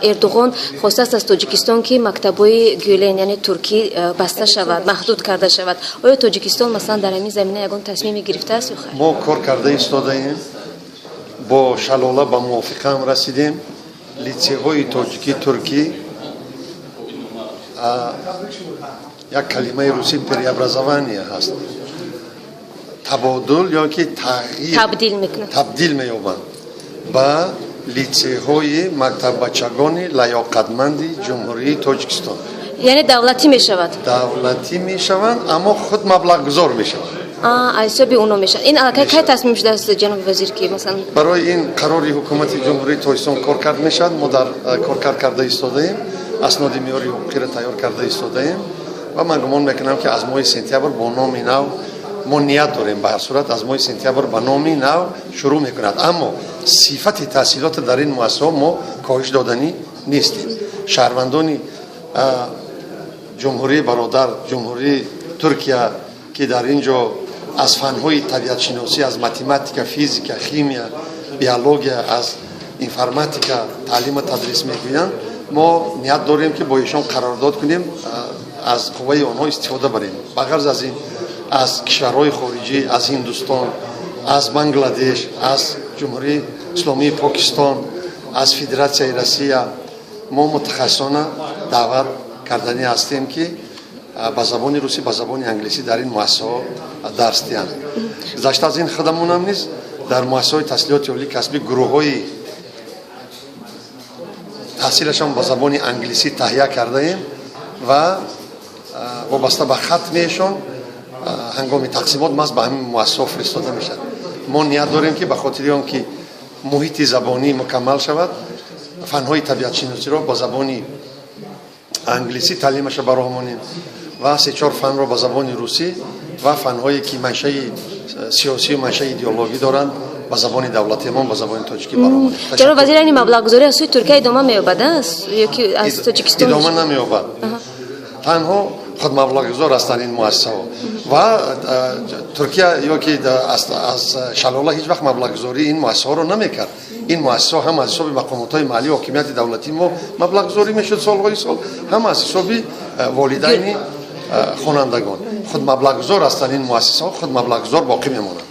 Эрдоган хостаст аз Тоҷикистон ки мактабои Гюлен яъне туркӣ баста шавад, маҳдуд карда шавад. Оё Тоҷикистон масалан дар ҳамин замина ягон тасмиме гирифтааст ё хайр? Мо кор карда истодаем, бо шалола ба мувофиқаам расидем. Литсейҳои тоҷикӣ туркӣ як калимаи русӣ преобразование ҳаст. Табодул ё ки тағйир табдил меёбанд ба литсейҳои мактаббачагони лаёқатманди ҷумҳурии Тоҷикистон. Яъне давлатӣ мешавад? Давлатӣ мешаванд, аммо худ маблағгузор мешаванд. Аз ҳисоби онҳо мешавад. Ин аллакай кай тасмим шудааст ҷаноби вазир ки масалан барои ин қарори ҳукумати ҷумҳурии Тоҷикистон коркард мешавад. Мо дар коркард карда истодаем, асноди меъёри ҳуқуқиро тайёр карда истодаем ва ман гумон мекунам ки аз моҳи сентябр бо номи нав мо ният дорем ба ҳар сурат аз моҳи сентябр ба номи нав шурӯъ мекунад. Аммо сифати таҳсилот дар ин муассисаҳо мо коҳиш доданӣ нестем. шаҳрвандони ҷумҳурии бародар, ҷумҳурии Туркия ки дар ин ҷо аз фанҳои табиатшиносӣ, аз математика, физика, химия, биология, аз информатика таълиму тадрис мегӯянд, мо ният дорем ки бо ишон қарордод кунем, аз қувваи онҳо истифода барем. Ба ғарз аз ин аз кишварҳои хориҷӣ, аз Ҳиндустон, аз Бангладеш, аз ҷумҳурии исломии Покистон, аз Федератсияи Россия мо мутахассисона даъват кардани ҳастем ки ба забони русӣ, ба забони англисӣ дар ин муассисаҳо дарс диҳанд. гузашта аз ин хадамонам низ дар муассисаҳои таҳсилоти олии касбӣ гурӯҳҳои таҳсилашон ба забони англисӣ таҳия кардаем ва вобаста ба хатмешон ҳангоми тақсимот маҳз ба ҳамин муассисаҳо фиристода мешавад. Мо ният дорем ки ба хотири он ки муҳити забонӣ мукаммал шавад, фанҳои табиатшиносиро ба забони англисӣ таълимаша бароҳмонем ва се-чор фанро ба забони русӣ ва фанҳое ки маншаи сиёсию маншаи идеологӣ доранд ба забони давлатиамон, ба забони тоҷикӣ бароҳмонем. ҷаноб вазир, яъне маблағгузорӣ аз сӯи Туркия идома меёбад ё ки аз Тоҷикистон идома намеёбад. танҳо худмаблағгузор ҳастанд ин муассисаҳо ва Туркия ё ки аз шалола ҳеҷ вақт маблағгузории ин муассисаҳоро намекард. ин муассисаҳо ҳам аз ҳисоби мақомотҳои маҳаллӣ ҳокимияти давлатӣ мо маблағгузорӣ мешуд солҳои сол, ҳам аз ҳисоби волидайни хонандагон. Худмаблағгузор ҳастанд ин муассисаҳо, худмаблағгузор боқӣ мемонанд.